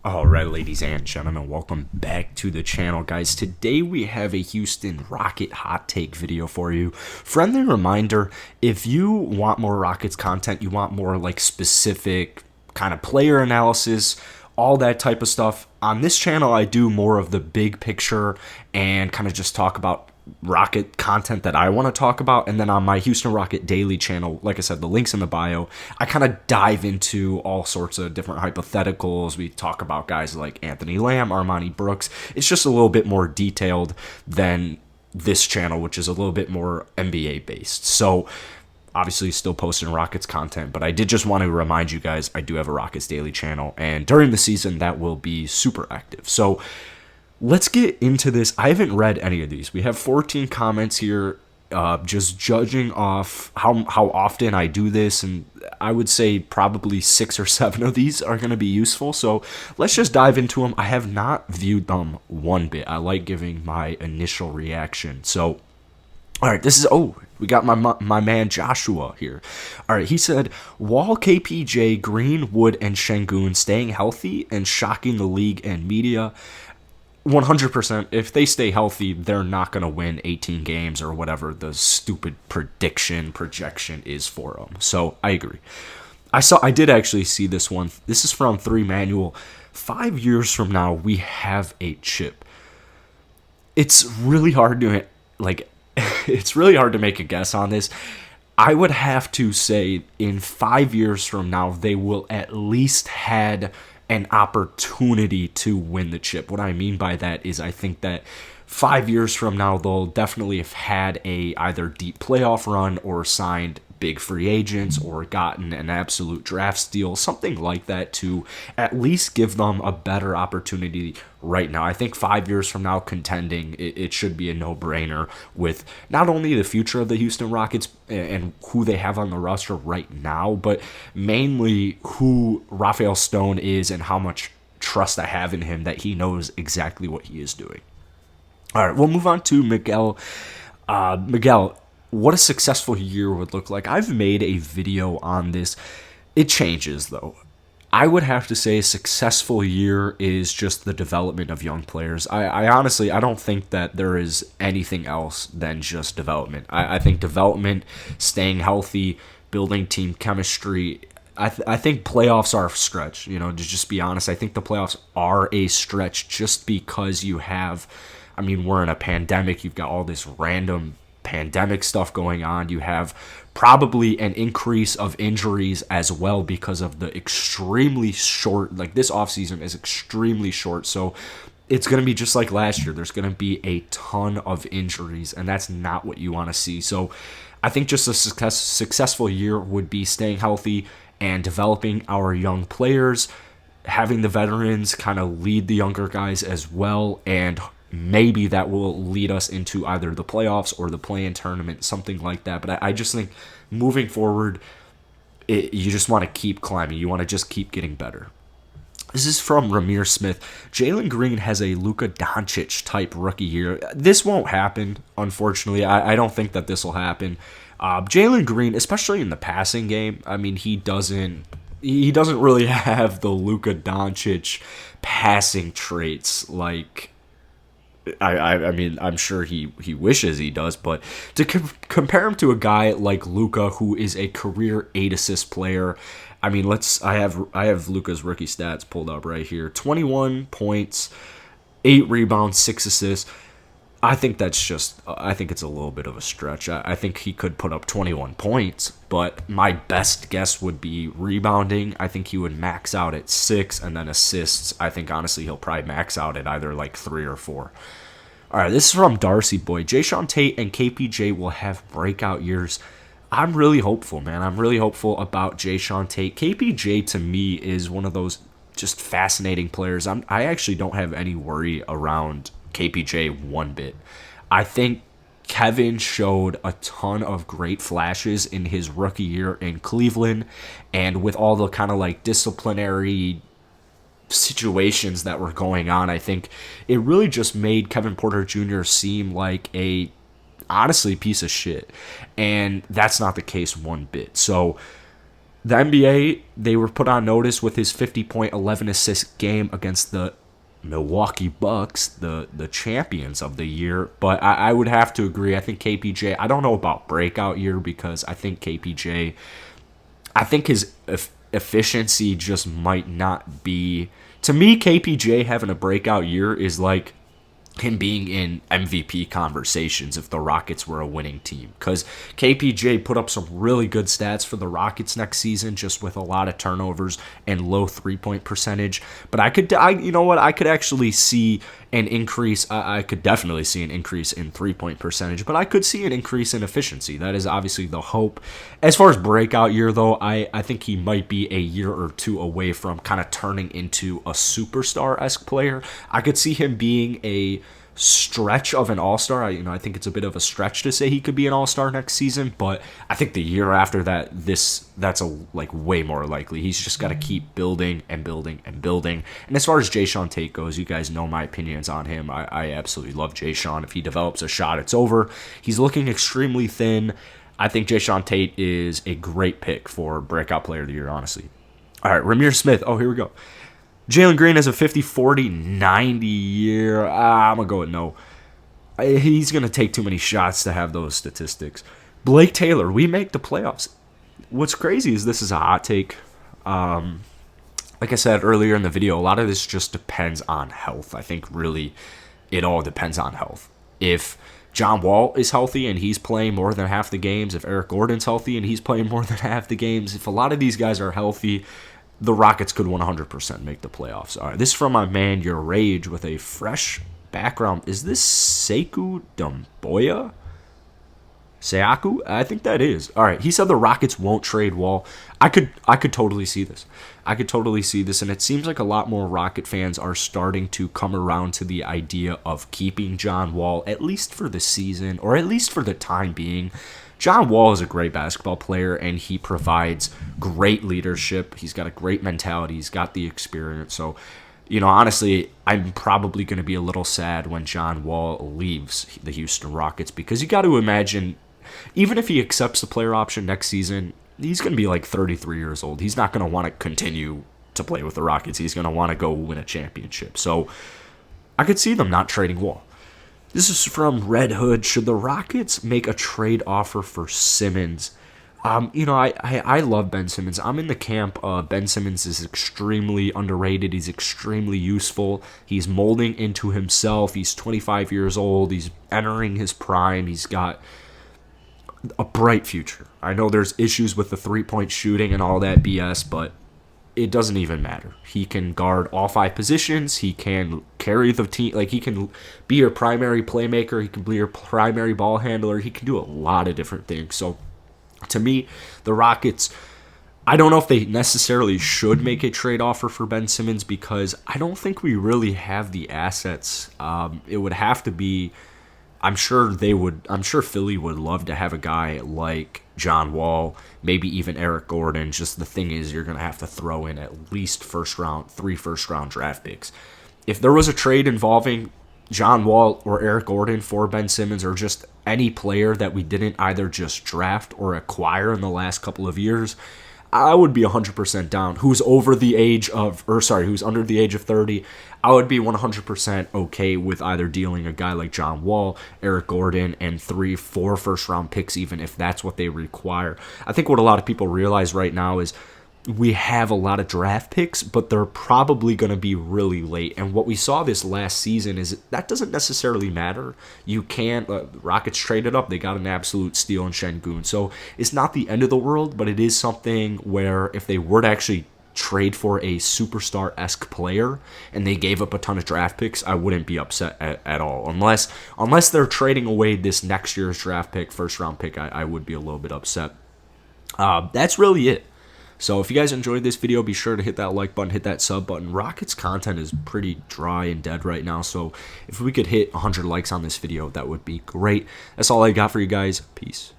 Alright, ladies and gentlemen, welcome back to the channel, guys. Today we have a Houston Rocket hot take video for you. Friendly reminder, if you want more Rockets content, you want more like specific kind of player analysis, all that type of stuff, on this channel I do more of the big picture and kind of just talk about Rocket content that I want to talk about. And then on my Houston Rocket Daily channel, like I said, the link's in the bio, I kind of dive into all sorts of different hypotheticals. We talk about guys like Anthony Lamb, Armani Brooks. It's just a little bit more detailed than this channel, which is a little bit more NBA based. So obviously still posting Rockets content, but I did just want to remind you guys I do have a Rockets Daily channel, and during the season that will be super active. So let's get into this. I haven't read any of these. We have 14 comments here, just judging off how often I do this, and I would say probably 6 or 7 of these are going to be useful. So let's just dive into them. I have not viewed them one bit. I like giving my initial reaction. So, all right, we got my man Joshua here. All right, he said, Wall, KPJ, Green, Wood, and Şengün staying healthy and shocking the league and media. 100%, if they stay healthy, they're not going to win 18 games or whatever the stupid projection is for them. So I agree. I did actually see this one. This is from 3 Manual. 5 years from now, we have a chip. It's really hard to, it's really hard to make a guess on this. I would have to say in 5 years from now, they will at least had an opportunity to win the chip. What I mean by that is I think that 5 years from now, they'll definitely have had a either deep playoff run or signed big free agents or gotten an absolute draft steal, something like that, to at least give them a better opportunity right now. I think 5 years from now, contending, it should be a no-brainer with not only the future of the Houston Rockets and who they have on the roster right now, but mainly who Rafael Stone is and how much trust I have in him that he knows exactly what he is doing. All right, we'll move on to Miguel. Miguel, what a successful year would look like. I've made a video on this. It changes, though. I would have to say a successful year is just the development of young players. I honestly, I don't think that there is anything else than just development. I think development, staying healthy, building team chemistry. I think playoffs are a stretch, to just be honest. I think the playoffs are a stretch just because you have, we're in a pandemic. You've got all this random pandemic stuff going on. You have probably an increase of injuries as well because of the extremely short, this offseason is extremely short. So it's going to be just like last year. There's going to be a ton of injuries, and that's not what you want to see. So I think just a successful year would be staying healthy and developing our young players, having the veterans kind of lead the younger guys as well, and maybe that will lead us into either the playoffs or the play-in tournament, something like that. But I just think moving forward, you just want to keep climbing. You want to just keep getting better. This is from Ramir Smith. Jalen Green has a Luka Doncic type rookie year. This won't happen, unfortunately. I don't think that this will happen. Jalen Green, especially in the passing game, he doesn't really have the Luka Doncic passing traits like. I'm sure he wishes he does, but to compare him to a guy like Luka, who is a career 8 assist player, I have Luka's rookie stats pulled up right here: 21 points, 8 rebounds, 6 assists. I think it's a little bit of a stretch. I think he could put up 21 points, but my best guess would be rebounding. I think he would max out at 6, and then assists, I think honestly he'll probably max out at either 3 or 4. All right, this is from Darcy Boy. Jae'Sean Tate and KPJ will have breakout years. I'm really hopeful, man. I'm really hopeful about Jae'Sean Tate. KPJ to me is one of those just fascinating players. I actually don't have any worry around KPJ one bit. I think Kevin showed a ton of great flashes in his rookie year in Cleveland, and with all the kind of disciplinary situations that were going on, I think it really just made Kevin Porter Jr. seem like a honestly piece of shit, and that's not the case one bit. So The NBA, they were put on notice with his 50-point, 11-assist game against the Milwaukee Bucks, the champions of the year. But I would have to agree. I think KPJ, I don't know about breakout year because I think KPJ, I think his efficiency just might not be. To me, KPJ having a breakout year is like him being in MVP conversations if the Rockets were a winning team. Because KPJ put up some really good stats for the Rockets next season, just with a lot of turnovers and low 3-point percentage. But you know what? I could actually see an increase. I could definitely see an increase in 3-point percentage, but I could see an increase in efficiency. That is obviously the hope. As far as breakout year, though, I think he might be a year or two away from kind of turning into a superstar-esque player. I could see him being a stretch of an all-star. I think it's a bit of a stretch to say he could be an all-star next season, but I think the year after that, that's way more likely. He's just got to keep building and building and building. And as far as Jae'Sean Tate goes, you guys know my opinions on him. I absolutely love Jae'Sean. If he develops a shot, it's over. He's looking extremely thin. I think Jae'Sean Tate is a great pick for breakout player of the year, honestly. All right, Ramir Smith. Oh, here we go. Jalen Green has a 50, 40, 90 year. I'm going to go with no. He's going to take too many shots to have those statistics. Blake Taylor, we make the playoffs. What's crazy is this is a hot take. Like I said earlier in the video, a lot of this just depends on health. I think really it all depends on health. If John Wall is healthy and he's playing more than half the games, if Eric Gordon's healthy and he's playing more than half the games, if a lot of these guys are healthy, the Rockets could 100% make the playoffs. All right, this is from my man, Your Rage, with a fresh background. Is this Sekou Doumbouya? Seaku? I think that is. All right, he said the Rockets won't trade Wall. I could totally see this. I could totally see this, and it seems like a lot more Rocket fans are starting to come around to the idea of keeping John Wall, at least for the season, or at least for the time being. John Wall is a great basketball player, and he provides great leadership. He's got a great mentality. He's got the experience. So, honestly, I'm probably going to be a little sad when John Wall leaves the Houston Rockets, because you got to imagine, even if he accepts the player option next season, he's going to be like 33 years old. He's not going to want to continue to play with the Rockets. He's going to want to go win a championship. So I could see them not trading Wall. This is from Red Hood. Should the Rockets make a trade offer for Simmons? I love Ben Simmons. I'm in the camp. Ben Simmons is extremely underrated. He's extremely useful. He's molding into himself. He's 25 years old. He's entering his prime. He's got a bright future. I know there's issues with the 3-point shooting and all that BS, but it doesn't even matter. He can guard all 5 positions. He can carry the team. Like, he can be your primary playmaker. He can be your primary ball handler. He can do a lot of different things. So, to me, the Rockets, I don't know if they necessarily should make a trade offer for Ben Simmons, because I don't think we really have the assets. It would have to be, I'm sure Philly would love to have a guy like John Wall, maybe even Eric Gordon. Just the thing is, you're going to have to throw in at least 3 first-round draft picks. If there was a trade involving John Wall or Eric Gordon for Ben Simmons, or just any player that we didn't either just draft or acquire in the last couple of years, I would be 100% down. Who's under the age of 30, I would be 100% okay with either dealing a guy like John Wall, Eric Gordon, and 3-4 first-round picks, even if that's what they require. I think what a lot of people realize right now is we have a lot of draft picks, but they're probably going to be really late. And what we saw this last season is that doesn't necessarily matter. You can't. Rockets traded up. They got an absolute steal in Şengün. So it's not the end of the world, but it is something where if they were to actually trade for a superstar-esque player and they gave up a ton of draft picks, I wouldn't be upset at all. Unless they're trading away this next year's draft pick, first-round pick, I would be a little bit upset. That's really it. So if you guys enjoyed this video, be sure to hit that like button, hit that sub button. Rockets content is pretty dry and dead right now, so if we could hit 100 likes on this video, that would be great. That's all I got for you guys. Peace.